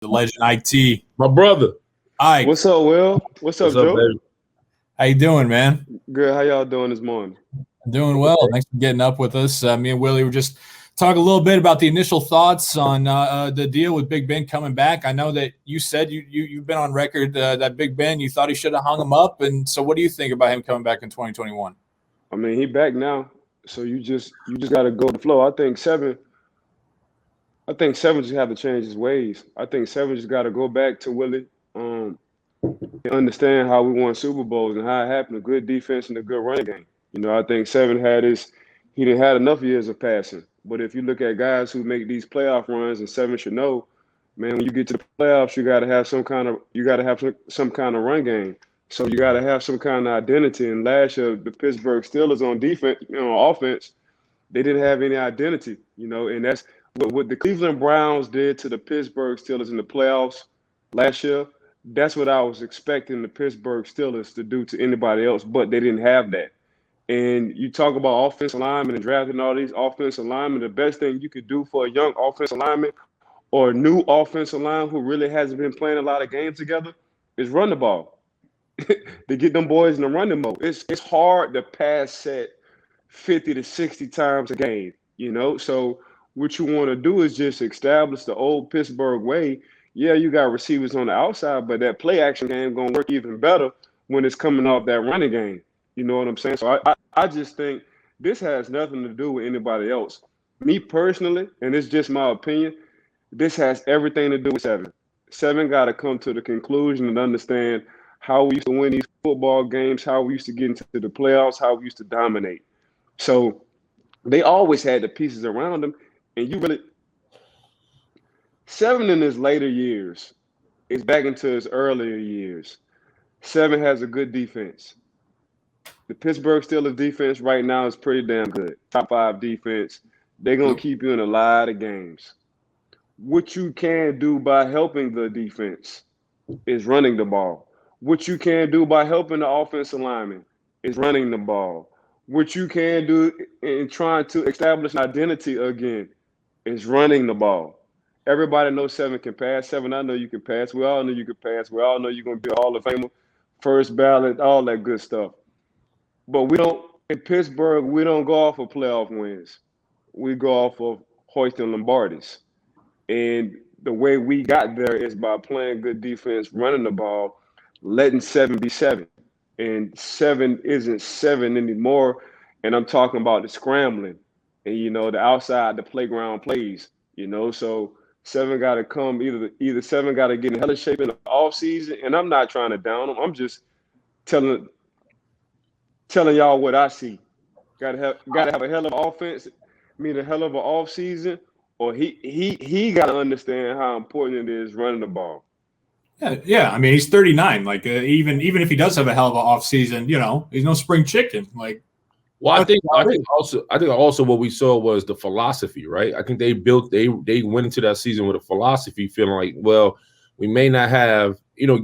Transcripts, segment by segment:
The legend Ike T. My brother. Ike. What's up, Will? What's up, Joe? Baby? How you doing, man? Good. How y'all doing this morning? Doing well. Thanks for getting up with us. Me and Willie were just talking a little bit about the initial thoughts on the deal with Big Ben coming back. I know that you said you've been on record that Big Ben, you thought he should have hung him up. And so what do you think about him coming back in 2021? I mean, he back now, so you just got to go with the flow. I think Seven just have to change his ways. I think Seven just got to go back to Willie, and understand how we won Super Bowls and how it happened. A good defense and a good running game. You know, I think Seven he didn't had enough years of passing. But if you look at guys who make these playoff runs, and Seven should know, man, when you get to the playoffs, you got to have some kind of run game. So you got to have some kind of identity. And last year, the Pittsburgh Steelers on defense, on offense, they didn't have any identity. And that's what the Cleveland Browns did to the Pittsburgh Steelers in the playoffs last year. That's what I was expecting the Pittsburgh Steelers to do to anybody else, but they didn't have that. And you talk about offensive linemen and drafting all these offensive linemen, the best thing you could do for a young offensive lineman or a new offensive line who really hasn't been playing a lot of games together is run the ball. To get them boys in the running mode. It's hard to pass set 50 to 60 times a game, So what you want to do is just establish the old Pittsburgh way. Yeah, you got receivers on the outside, but that play action game going to work even better when it's coming off that running game. You know what I'm saying? So I just think this has nothing to do with anybody else. Me personally, and it's just my opinion, this has everything to do with Seven. Seven got to come to the conclusion and understand how we used to win these football games, how we used to get into the playoffs, how we used to dominate. So they always had the pieces around them, and Seven in his later years is back into his earlier years. Seven has a good defense. The Pittsburgh Steelers defense right now is pretty damn good. Top 5 defense. They're going to keep you in a lot of games. What you can do by helping the defense is running the ball. What you can do by helping the offensive lineman is running the ball. What you can do in trying to establish an identity again is running the ball. Everybody knows Seven can pass. Seven, I know you can pass. We all know you can pass. We all know you're going to be a Hall of Famer, first ballot, all that good stuff. But in Pittsburgh, we don't go off of playoff wins. We go off of hoisting Lombardis. And the way we got there is by playing good defense, running the ball, letting Seven be Seven. And Seven isn't Seven anymore. And I'm talking about the scrambling and, the outside, the playground plays, So Seven got to come, either Seven got to get in hella shape in the offseason. And I'm not trying to down him. I'm just telling y'all what I see. Got to have a hell of an offense, a hell of an offseason, or he got to understand how important it is running the ball. Yeah. I mean, he's 39. Like even if he does have a hell of an offseason, he's no spring chicken. Like, well, I think also what we saw was the philosophy, right? I think they went into that season with a philosophy, feeling like, well, we may not have,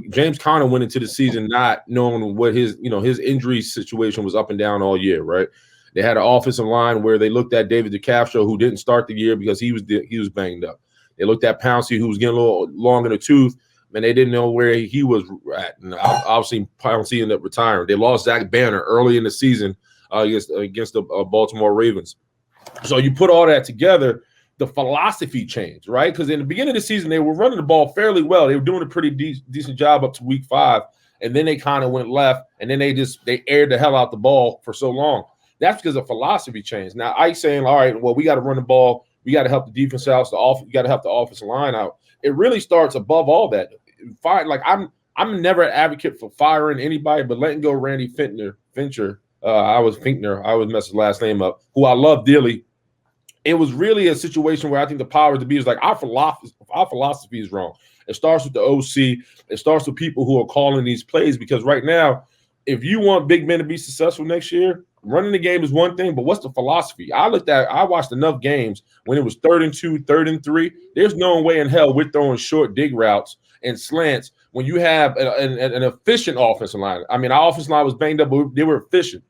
James Conner went into the season not knowing what his injury situation was up and down all year, right? They had an offensive line where they looked at David DeCastro, who didn't start the year because he was banged up. They looked at Pouncey, who was getting a little long in the tooth, and they didn't know where he was at. And obviously, Pouncey ended up retiring. They lost Zach Banner early in the season against the Baltimore Ravens. So you put all that together, the philosophy changed, right? Because in the beginning of the season, they were running the ball fairly well. They were doing a pretty decent job up to week 5, and then they kind of went left, and then they aired the hell out the ball for so long. That's because of philosophy change. Now, Ike's saying, all right, well, we got to run the ball. We got to help the defense out. You got to help the offensive line out. It really starts above all that. I'm never an advocate for firing anybody, but letting go Randy Fincher. I always mess his last name up, who I love dearly. It was really a situation where I think the powers to be is like our philosophy is wrong. It starts with the OC. It starts with people who are calling these plays, because right now, if you want Big Ben to be successful next year, running the game is one thing, but what's the philosophy? I watched enough games when it was 3rd and 2, 3rd and 3. There's no way in hell we're throwing short dig routes and slants when you have an efficient offensive line. I mean, our offensive line was banged up, but they were efficient.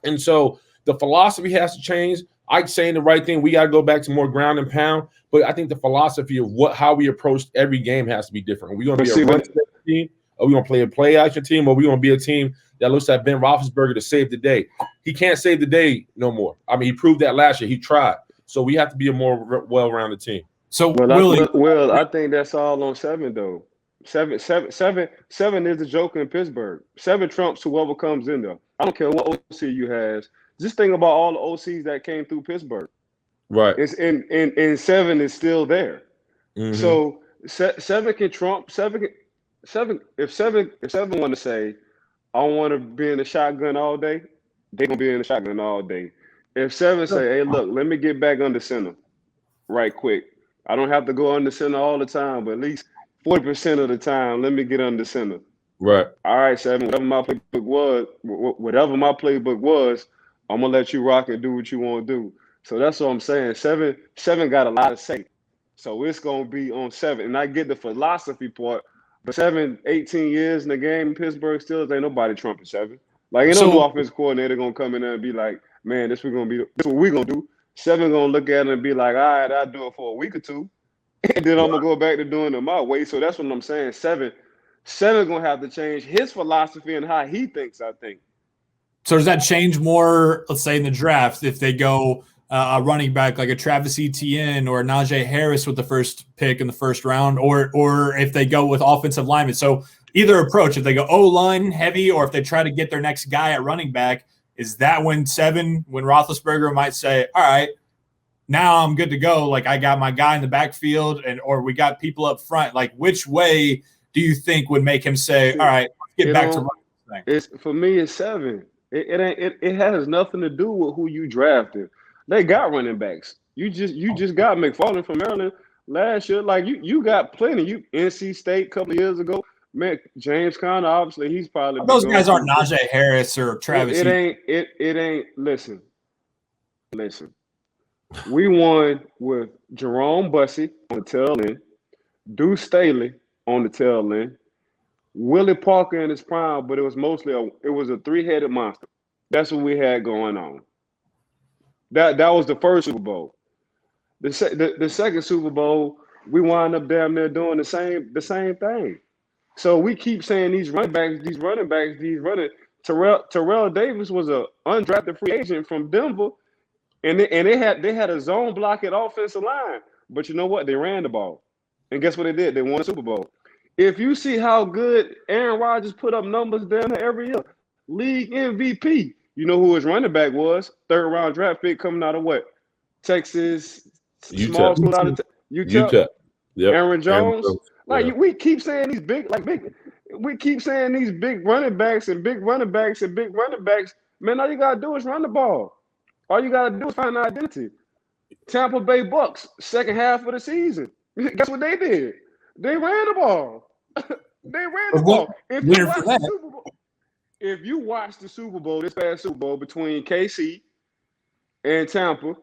And so the philosophy has to change. Ike's saying the right thing. We got to go back to more ground and pound. But I think the philosophy of how we approach every game has to be different. Are we going to be a run team? Are we going to play a play action team? Or are we going to be a team that looks at Ben Roethlisberger to save the day? He can't save the day no more. I mean, he proved that last year. He tried. So we have to be a more well-rounded team. So, I think that's all on 7, though. 7 is the joker in Pittsburgh. 7 trumps whoever comes in there. I don't care what OC you has. Just think about all the OCs that came through Pittsburgh. Right. It's and 7 is still there. Mm-hmm. So 7 can trump. 7 if 7 want to say, I want to be in the shotgun all day, they're gonna be in the shotgun all day. If 7 say, hey, look, let me get back under center right quick. I don't have to go under center all the time, but at least 40% of the time, let me get under center. Right. All right, 7, whatever my playbook was, I'm gonna let you rock and do what you want to do. So that's what I'm saying. 7 got a lot to say. So it's gonna be on 7. And I get the philosophy part, but 7, 18 years in the game in Pittsburgh Steelers, ain't nobody trumping 7. Like, ain't no offensive coordinator gonna come in there and be like, man, this what we gonna do. 7 gonna look at it and be like, all right, I'll do it for a week or 2. And then I'm gonna go back to doing it my way. So that's what I'm saying. 7 gonna have to change his philosophy and how he thinks, I think. So does that change more, let's say, in the draft, if they go a running back like a Travis Etienne or Najee Harris with the first pick in the first round, or if they go with offensive linemen? So either approach, if they go O-line heavy or if they try to get their next guy at running back, is that when Roethlisberger might say, all right, now I'm good to go. Like, I got my guy in the backfield or we got people up front. Like, which way do you think would make him say, all right, let's get back to running this thing? For me, it's 7. It has nothing to do with who you drafted. They got running backs. You just got McFarland from Maryland last year. Like, you got plenty. You NC State a couple of years ago. Man, James Conner, obviously, he's probably those guys aren't Najee Harris or Travis. It ain't. Listen. We won with Jerome Bussey on the tail end, Deuce Staley on the tail end, Willie Parker in his prime, but it was mostly a 3-headed monster. That's what we had going on. That was the first Super Bowl. The second Super Bowl, we wound up damn near doing the same thing. So we keep saying these running backs. Terrell Davis was an undrafted free agent from Denver, and they had a zone blocking offensive line. But you know what? They ran the ball, and guess what they did? They won the Super Bowl. If you see how good Aaron Rodgers put up numbers down there every year, league MVP. You know who his running back was? 3rd-round draft pick coming out of what? Texas, Utah. Small school out of Utah. Yep. Aaron Jones. We keep saying these big running backs and big running backs. Man, all you gotta do is run the ball. All you gotta do is find an identity. Tampa Bay Bucks, second half of the season. Guess what they did? They ran the ball. If you watch the Super Bowl, this past Super Bowl between KC and Tampa,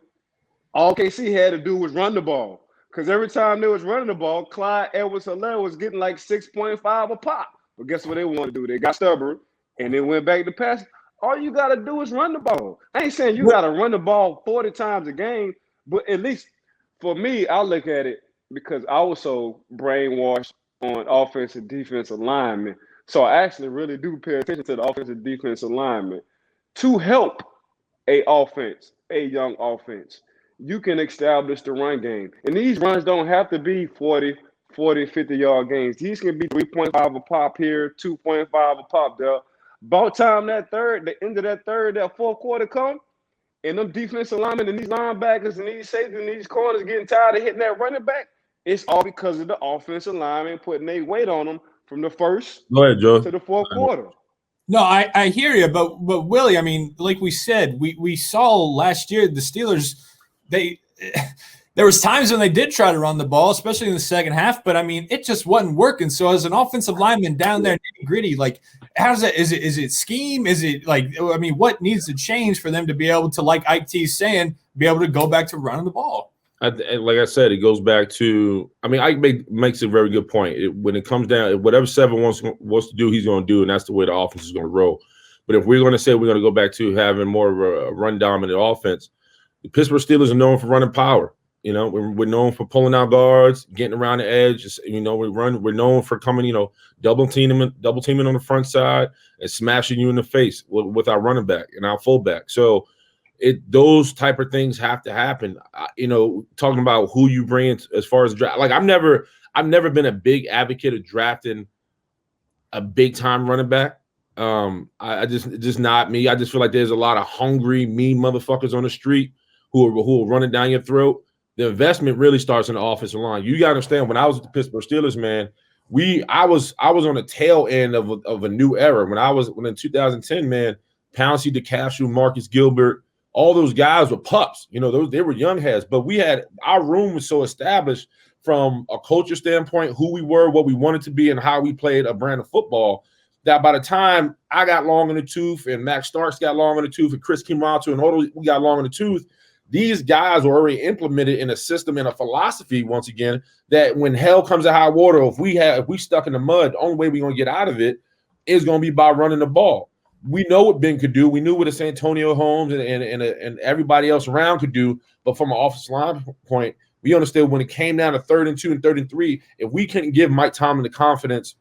all KC had to do was run the ball. Because every time they was running the ball, Clyde Edwards-Helaire was getting like 6.5 a pop. But guess what they wanted to do? They got stubborn and they went back to pass. All you got to do is run the ball. I ain't saying you got to run the ball 40 times a game, but at least for me, I look at it because I was so brainwashed on offensive defensive linemen. So I actually really do pay attention to the offensive defensive linemen to help a young offense. You can establish the run game. And these runs don't have to be 40, 50-yard games. These can be 3.5 a pop here, 2.5 a pop there. About time the end of that fourth quarter come, and them defensive linemen and these linebackers and these safeties and these corners getting tired of hitting that running back, it's all because of the offensive linemen putting their weight on them from the first to the fourth quarter. No, I hear you, but Willie, I mean, like we said, we saw last year the Steelers, there was times when they did try to run the ball, especially in the second half, but I mean, it just wasn't working. So as an offensive lineman down there nitty gritty, like, how's that? Is it scheme? Is it like, I mean, what needs to change for them to be able to, like Ike T's saying, be able to go back to running the ball? Like I said, it goes back to, I mean, Ike makes a very good point. When it comes down, whatever 7 wants to do, he's going to do, and that's the way the offense is going to roll. But if we're going to say we're going to go back to having more of a run-dominant offense, The Pittsburgh Steelers are known for running power. You know, we're known for pulling out guards, getting around the edge. You know, we're known for coming, you know, double teaming on the front side and smashing you in the face with our running back and our fullback. So those type of things have to happen. You know, talking about who you bring in as far as draft. Like I've never been a big advocate of drafting a big time running back. I just not me. I just feel like there's a lot of hungry, mean motherfuckers on the street who are running down your throat. The investment really starts in the offensive line. You got to understand, when I was with the Pittsburgh Steelers, man, I was on the tail end of a new era. When in 2010, man, Pouncey, DeCastro, Marcus Gilbert, all those guys were pups. You know, they were young heads. But our room was so established from a culture standpoint, who we were, what we wanted to be, and how we played a brand of football, that by the time I got long in the tooth and Max Starks got long in the tooth and Chris Kimato and all those, we got long in the tooth, these guys were already implemented in a system and a philosophy, once again, that when hell comes to high water, if we stuck in the mud, the only way we're going to get out of it is going to be by running the ball. We know what Ben could do. We knew what the Santonio Holmes and everybody else around could do. But from an offensive line point, we understood when it came down to 3rd and 2 and 3rd and 3, if we couldn't give Mike Tomlin the confidence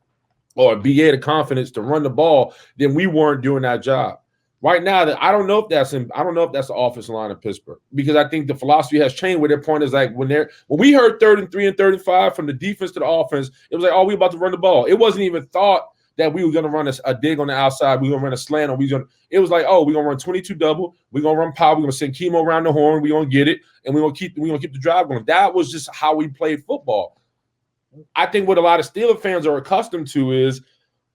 or BA the confidence to run the ball, then we weren't doing that job. Right now, I don't know if that's the offensive line in Pittsburgh, because I think the philosophy has changed. Where their point is like when we heard 3rd and 3 and 3rd and 5 from the defense to the offense, it was like, oh, we about to run the ball. It wasn't even thought that we were going to run a dig on the outside. We were going to run a slant, it was like, oh, we're going to run 22 double. We're going to run power. We're going to send Chemo around the horn. We're going to get it, and we're going to keep the drive going. That was just how we played football. I think what a lot of Steeler fans are accustomed to is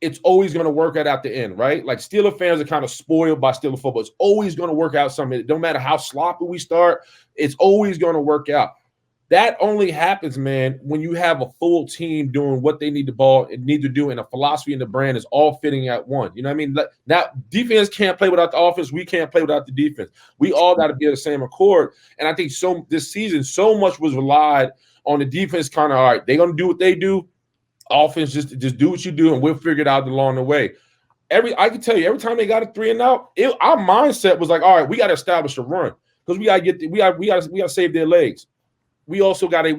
it's always going to work out at the end, right? Like Steeler fans are kind of spoiled by Steeler football. It's always going to work out something. No matter how sloppy we start, it's always going to work out. That only happens, man, when you have a full team doing what they need to do, and a philosophy and the brand is all fitting at one. You know what I mean? That defense can't play without the offense. We can't play without the defense. We all got to be on the same accord. And I think this season, so much was relied on the defense kind of, all right, they're going to do what they do. Offense, just do what you do, and we'll figure it out along the way. I can tell you, every time they got a 3 and out, our mindset was like, all right, we got to establish a run because we got to save their legs. We also got to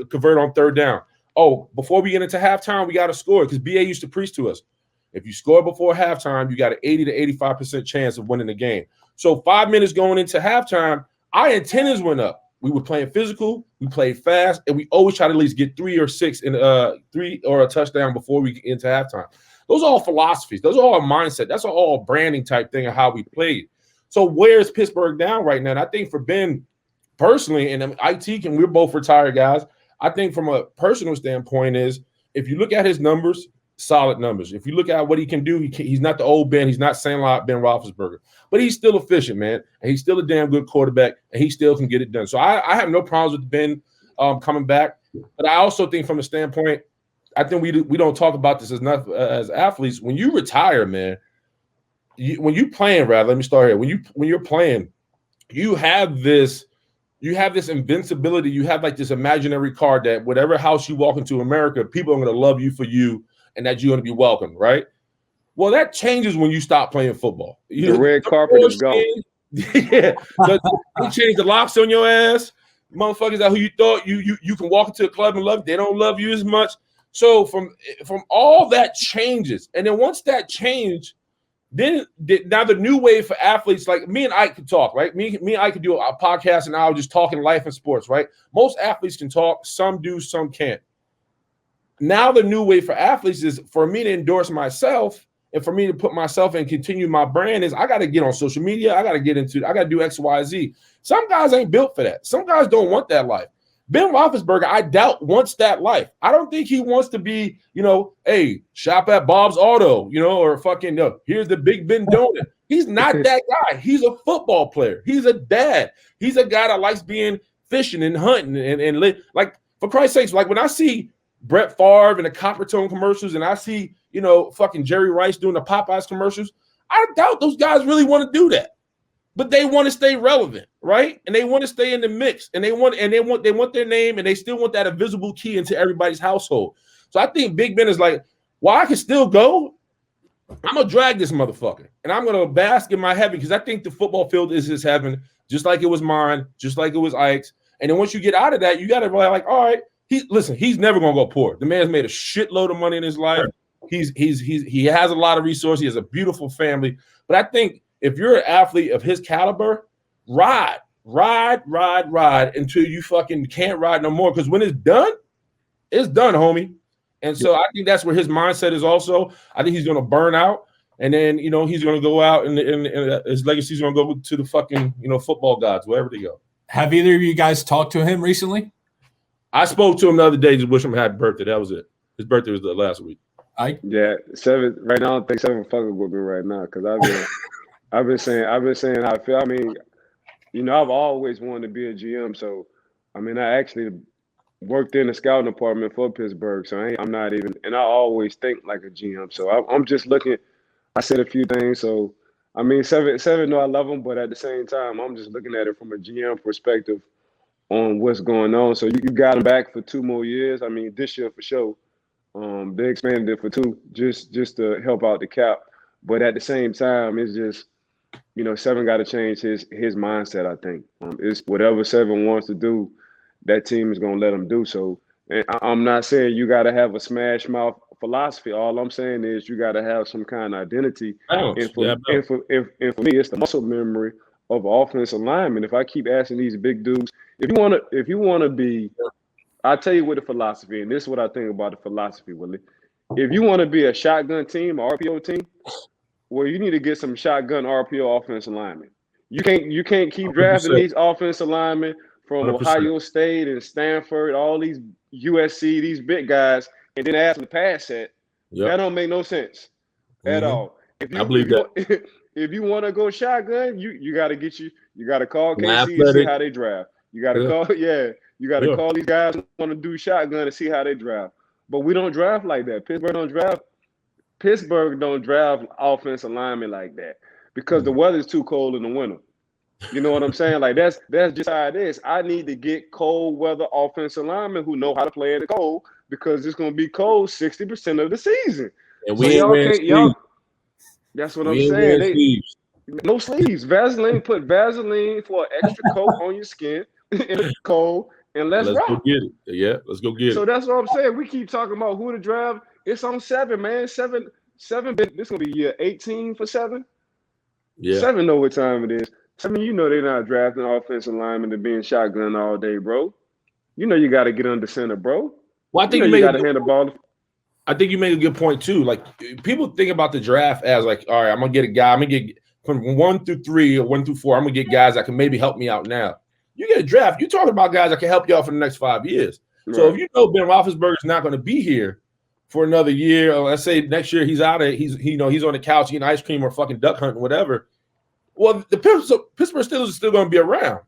convert on 3rd down. Oh, before we get into halftime, we got to score, because BA used to preach to us, if you score before halftime, you got an 80 to 85% chance of winning the game. So 5 minutes going into halftime, our antennas went up. We were playing physical, we played fast, and we always try to at least get 3 or 6 in 3 or a touchdown before we get into halftime. Those are all philosophies. Those are all mindset. That's all branding type thing of how we played. So where's Pittsburgh down right now? And I think for Ben personally, and IT, and we're both retired guys, I think from a personal standpoint is, if you look at his numbers, solid numbers. If you look at what he can do, he's not the old Ben. He's not saying like Ben Roethlisberger, but he's still efficient, man. And he's still a damn good quarterback, and he still can get it done. So I have no problems with Ben coming back. But I also think from the standpoint, I think we don't talk about this enough as athletes. When you retire, man, when you're playing, let me start here. When you're playing, you have this invincibility. You have like this imaginary card that whatever house you walk into America, people are going to love you for you, and that you're going to be welcomed, right? Well, that changes when you stop playing football. The red carpet is gone. Yeah, they change the locks on your ass. Motherfuckers out who you thought you can walk into a club and love, they don't love you as much. So from all that changes, and then once that changed, then now the new wave for athletes, like me and Ike could talk, right? Me and Ike could do a podcast and I was just talking life and sports, right? Most athletes can talk, some do, some can't. Now the new way for athletes is for me to endorse myself and for me to put myself and continue my brand is I got to get on social media. I got to do X, Y, Z. Some guys ain't built for that. Some guys don't want that life. Ben Roethlisberger, I doubt, wants that life. I don't think he wants to be, hey, shop at Bob's Auto, or fucking, here's the Big Ben donut. He's not that guy. He's a football player. He's a dad. He's a guy that likes being fishing and hunting and like, for Christ's sakes, like when I see Brett Favre and the Coppertone commercials and I see, fucking Jerry Rice doing the Popeyes commercials, I doubt those guys really want to do that. But they want to stay relevant, right? And they want to stay in the mix, and they want their name, and they still want that invisible key into everybody's household. So I think Big Ben is like, well, I can still go. I'm gonna drag this motherfucker, and I'm gonna bask in my heaven because I think the football field is his heaven. just like it was mine, just like it was Ike's. And then once you get out of that, you got to be like, all right, he's never gonna go poor. The man's made a shitload of money in his life. He has a lot of resources. He has a beautiful family. But I think if you're an athlete of his caliber, ride until you fucking can't ride no more. Because when it's done, homie. And so I think that's where his mindset is also. I think he's going to burn out. And then, he's going to go out and his legacy is going to go to the fucking, football gods, wherever they go. Have either of you guys talked to him recently? I spoke to him the other day. Just wish him a happy birthday. That was it. His birthday was the last week. Yeah, 7 right now. I don't think 7 fucking with me right now because I've been saying how I feel. I mean, I've always wanted to be a GM. So, I mean, I actually worked in the scouting department for Pittsburgh. So I'm not even, and I always think like a GM. So I'm just looking. I said a few things. So, I mean, 7, no, I love him, but at the same time, I'm just looking at it from a GM perspective on what's going on. So you got him back for 2 more years. I mean, this year for sure. They expanded it for 2 just to help out the cap. But at the same time, it's just, 7 got to change his mindset, I think. It's whatever 7 wants to do, that team is going to let him do. So and I'm not saying you got to have a smash mouth philosophy. All I'm saying is you got to have some kind of identity. And for me, it's the muscle memory of offensive lineman. If I keep asking these big dudes, if you want to be, I'll tell you what the philosophy, and this is what I think about the philosophy, Willie. If you want to be a shotgun team, or RPO team, well, you need to get some shotgun RPO offensive linemen. You can't keep drafting 100%. These offensive linemen from 100%. Ohio State and Stanford, all these USC, these big guys, and then ask them to pass set. Yep. That don't make no sense at all. I believe that. If you want to go shotgun, you got to call KC and see how they draft. You got to call, you got to call these guys who want to do shotgun and see how they draft. But we don't draft like that. Pittsburgh don't draft offensive linemen like that because the weather's too cold in the winter. You know what I'm saying? Like that's just how it is. I need to get cold weather offensive linemen who know how to play in the cold because it's going to be cold 60% of the season. And we ain't that's what I'm saying. No sleeves. Vaseline. Put Vaseline for an extra coat on your skin in the cold, and let's rock. Go get it. Yeah, let's go get it. So that's what I'm saying. We keep talking about who to draft. It's on 7, man. 7. This gonna be year 18 for 7. Yeah. 7 know what time it is. 7, they're not drafting offensive linemen to be in shotgun all day, bro. You got to get under center, bro. Well, I think you got to hand the ball. I think you make a good point too. Like people think about the draft as like, all right, I'm gonna get a guy. I'm gonna get from 1 through 3 or 1 through 4. I'm gonna get guys that can maybe help me out now. You get a draft. You're talking about guys that can help you out for the next 5 years. Right. So if you know Ben Roethlisberger is not going to be here for another year, or let's say next year he's out of he's on the couch eating ice cream or fucking duck hunting, whatever. Well, the Pittsburgh Steelers are still going to be around.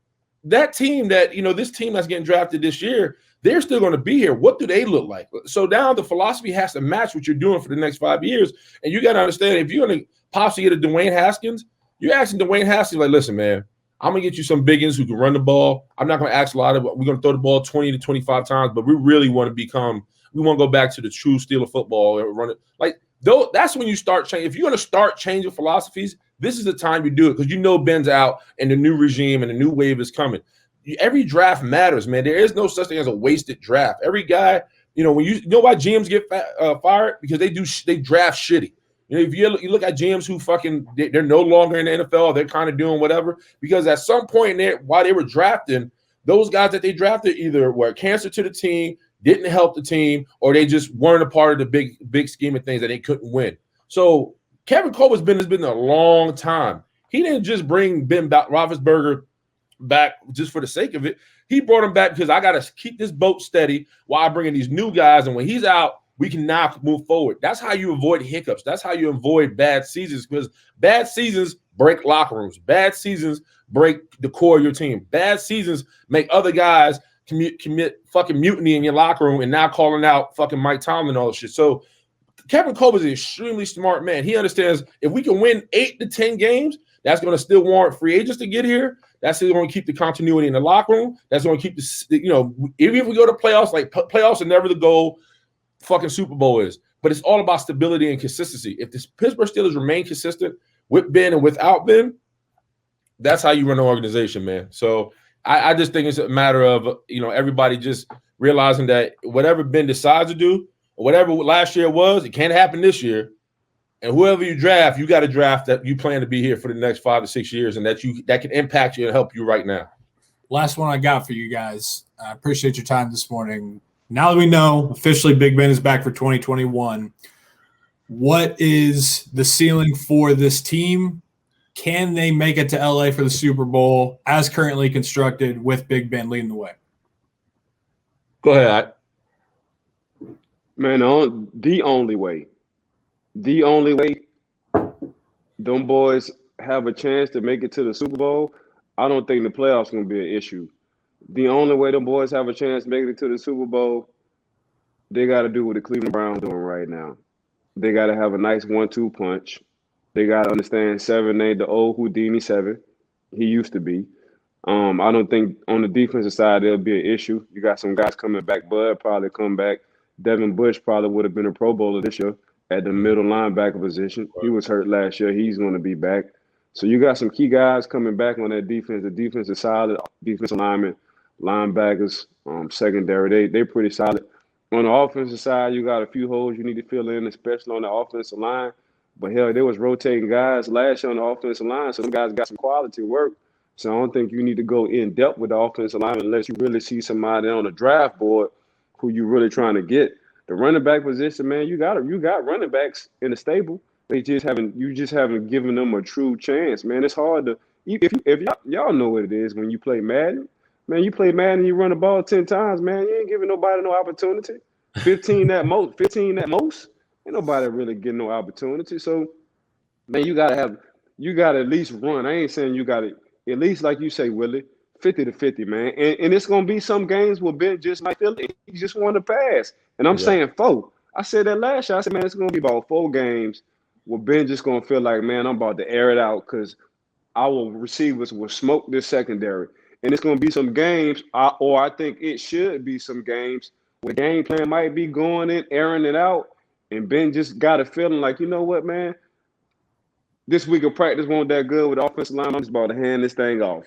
That team that this team that's getting drafted this year, they're still going to be here. What do they look like? So now the philosophy has to match what you're doing for the next 5 years. And you got to understand, if you're going to possibly get a Dwayne Haskins, you're asking Dwayne Haskins, like, listen, man, I'm going to get you some biggins who can run the ball. I'm not going to ask a lot of it. We're going to throw the ball 20 to 25 times, but we really want to go back to the true Steeler football and run it. Like, though, that's when you start changing. If you're going to start changing philosophies, this is the time you do it because Ben's out and the new regime and the new wave is coming. Every draft matters, man. There is no such thing as a wasted draft. Every guy, when you know why GMs get fired? Because they draft shitty. If you look at GMs who they're no longer in the NFL, they're kind of doing whatever. Because at some point there, while they were drafting, those guys that they drafted either were a cancer to the team, didn't help the team, or they just weren't a part of the big scheme of things that they couldn't win. So Kevin Cole has been a long time. He didn't just bring Ben Roethlisberger back just for the sake of it. He brought him back because I got to keep this boat steady while I bring in these new guys. And when he's out, we can now move forward. That's how you avoid hiccups. That's how you avoid bad seasons because bad seasons break locker rooms. Bad seasons break the core of your team. Bad seasons make other guys commit fucking mutiny in your locker room and now calling out fucking Mike Tomlin and all this shit. So Kevin Cole is an extremely smart man. He understands if we can win 8 to 10 games, that's going to still warrant free agents to get here. That's still going to keep the continuity in the locker room. That's going to keep even if we go to playoffs, like playoffs are never the goal. Fucking Super Bowl is, but it's all about stability and consistency. If the Pittsburgh Steelers remain consistent with Ben and without Ben, That's how you run an organization, man. So I just think it's a matter of, everybody just realizing that whatever Ben decides to do, or whatever last year was, it can't happen this year. And whoever you draft, you got to draft that you plan to be here for the next 5 to 6 years, and that can impact you and help you right now. Last one I got for you guys. I appreciate your time this morning. Now that we know officially Big Ben is back for 2021, what is the ceiling for this team? Can they make it to LA for the Super Bowl as currently constructed with Big Ben leading the way? Go ahead. Man, the only way them boys have a chance to make it to the Super Bowl, I don't think the playoffs going to be an issue. The only way them boys have a chance to make it to the Super Bowl, they got to do what the Cleveland Browns doing right now. They got to have a nice 1-2 punch. They got to understand 7 ain't the old Houdini 7. He used to be. I don't think on the defensive side there'll be an issue. You got some guys coming back. Bud probably come back. Devin Bush probably would have been a Pro Bowler this year at the middle linebacker position. He was hurt last year. He's going to be back. So you got some key guys coming back on that defense. The defense is solid. Defensive linemen, linebackers, secondary, they're pretty solid. On the offensive side, you got a few holes you need to fill in, especially on the offensive line. But hell, they was rotating guys last year on the offensive line, so them guys got some quality work. So I don't think you need to go in depth with the offensive line unless you really see somebody on the draft board who you really trying to get. The running back position, man, you got running backs in the stable. You just haven't given them a true chance, man. It's hard to if y'all know what it is when you play Madden. Man, you play Madden, you run the ball 10 times, man. You ain't giving nobody no opportunity. 15 at most. Ain't nobody really getting no opportunity. So, man, you gotta at least run. I ain't saying you gotta at least, like you say, Willie, 50-50, man. And it's gonna be some games where Ben just might feel it. He just want to pass. And I'm saying 4. I said that last year. I said, man, it's gonna be about 4 games where Ben just gonna feel like, man, I'm about to air it out because our receivers will smoke this secondary. And it's going to be some games, or I think it should be some games where the game plan might be going in, airing it out, and Ben just got a feeling like, you know what, man, this week of practice wasn't that good with the offensive line. I'm just about to hand this thing off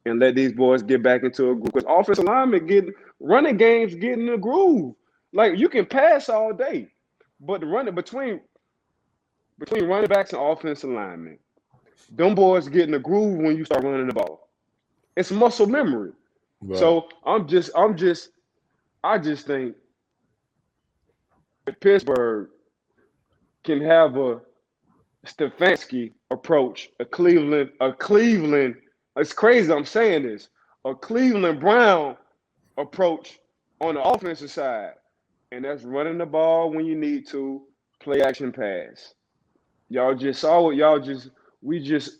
and let these boys get back into a groove. Because offensive linemen running games get in the groove. Like, you can pass all day, but the running between running backs and offensive linemen, them boys get in the groove when you start running the ball. It's muscle memory. Right. So I just think Pittsburgh can have a Stefanski approach, a Cleveland, it's crazy I'm saying this, a Cleveland Brown approach on the offensive side. And that's running the ball when you need to, play action pass. Y'all just saw what we just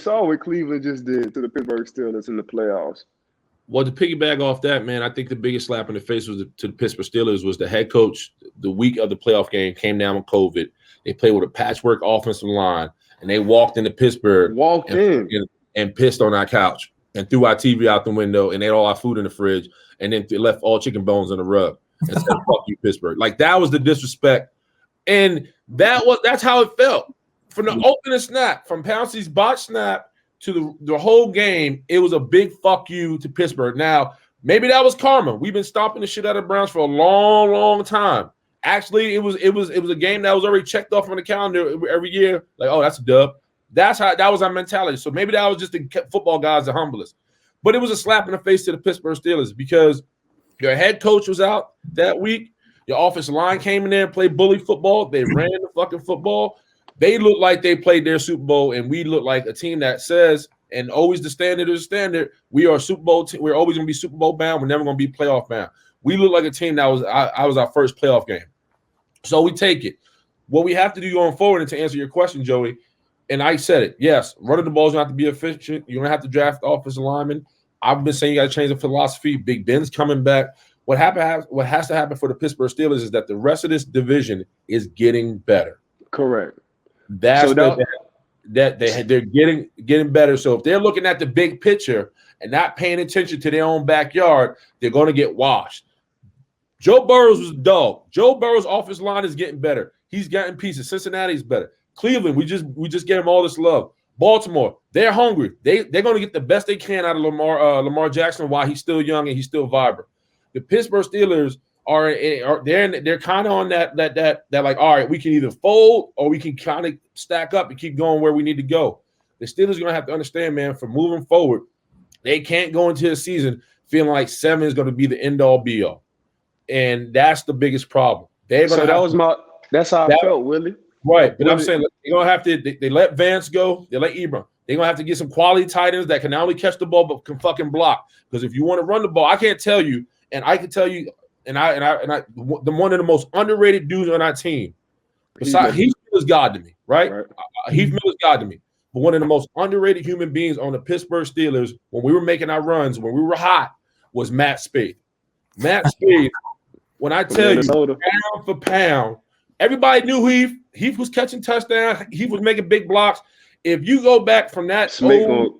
saw what Cleveland just did to the Pittsburgh Steelers in the playoffs. Well, to piggyback off that, man, I think the biggest slap in the face to the Pittsburgh Steelers was the head coach. The week of the playoff game came down with COVID. They played with a patchwork offensive line, and they walked into Pittsburgh, and pissed on our couch and threw our TV out the window and ate all our food in the fridge, and then left all chicken bones on the rug and said, "Fuck you, Pittsburgh." Like, that was the disrespect, and that's how it felt. From the opening snap, from Pouncey's botch snap to the whole game, it was a big fuck you to Pittsburgh. Now, maybe that was karma. We've been stomping the shit out of the Browns for a long, long time. Actually, it was a game that was already checked off on the calendar every year. Like, oh, that's a dub. That was our mentality. So maybe that was just the football guys that humble us. But it was a slap in the face to the Pittsburgh Steelers because your head coach was out that week. Your offensive line came in there and played bully football. They ran the fucking football. They look like they played their Super Bowl, and we look like a team that says, and always the standard is the standard, we are Super Bowl. We're always going to be Super Bowl bound. We're never going to be playoff bound. We look like a team that was our first playoff game. So we take it. What we have to do going forward, and to answer your question, Joey, and I said it, yes, running the ball is going to have to be efficient. You're going to have to draft offensive linemen. I've been saying you got to change the philosophy. Big Ben's coming back. What has to happen for the Pittsburgh Steelers is that the rest of this division is getting better. Correct. They're getting better. So if they're looking at the big picture and not paying attention to their own backyard, they're going to get washed. Joe Burrows was a dog. Joe Burrow's offensive line is getting better. He's getting pieces. Cincinnati's better. Cleveland, we just gave him all this love. Baltimore, they're hungry. They're going to get the best they can out of Lamar Jackson while he's still young and he's still vibrant. The Pittsburgh Steelers are they're kind of on that like, all right, we can either fold or we can kind of stack up and keep going where we need to go. The Steelers are going to have to understand, man, for moving forward, they can't go into the season feeling like 7 is going to be the end all be all, and that's the biggest problem. That's how I felt, Willie. Right, but I'm saying they're gonna have to. They let Vance go. They let Ebron. They're gonna have to get some quality tight ends that can not only catch the ball but can fucking block. Because if you want to run the ball, I can't tell you, and I can tell you, and I, the one of the most underrated dudes on our team. Besides, Heath Miller's God to me, right? Heath Miller's God to me. But one of the most underrated human beings on the Pittsburgh Steelers when we were making our runs, when we were hot, was Matt Spade. Matt Spade. When I tell you, pound for pound. Everybody knew Heath. Heath was catching touchdowns. Heath was making big blocks. If you go back from that 07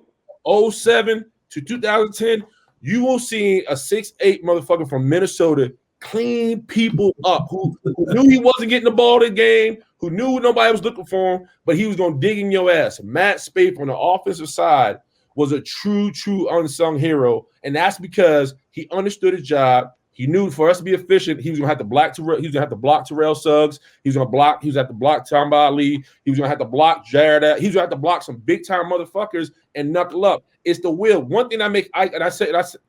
to 2010, you will see a 6'8" motherfucker from Minnesota clean people up who knew he wasn't getting the ball in the game, who knew nobody was looking for him, but he was going to dig in your ass. Matt Spade on the offensive side was a true unsung hero, and that's because he understood his job. He knew for us to be efficient, he was gonna have to block Terrell Suggs. He was gonna have to block Tamba Ali. He was gonna have to block Jared. He was gonna have to block some big time motherfuckers and knuckle up. It's the will. One thing I make Ike, and I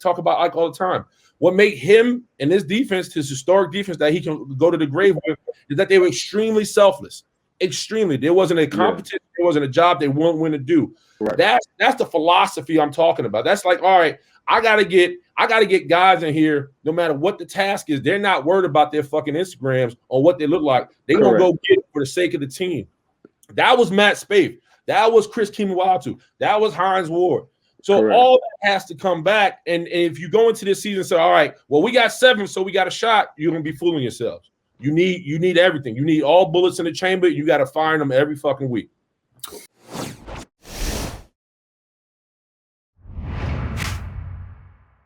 talk about Ike all the time. What made him and his defense, his historic defense that he can go to the grave with, is that they were extremely selfless. Extremely. There wasn't a competition. There wasn't a job they weren't willing to do. Right. That's the philosophy I'm talking about. That's like, all right, I gotta get guys in here, no matter what the task is. They're not worried about their fucking Instagrams or what they look like. They're gonna go get it for the sake of the team. That was Matt Spade. That was Chris Kimawatu. That was Hines Ward. So all that has to come back. And if you go into this season and say, all right, well, we got 7, so we got a shot, you're gonna be fooling yourselves. You need everything. You need all bullets in the chamber. You got to fire them every fucking week.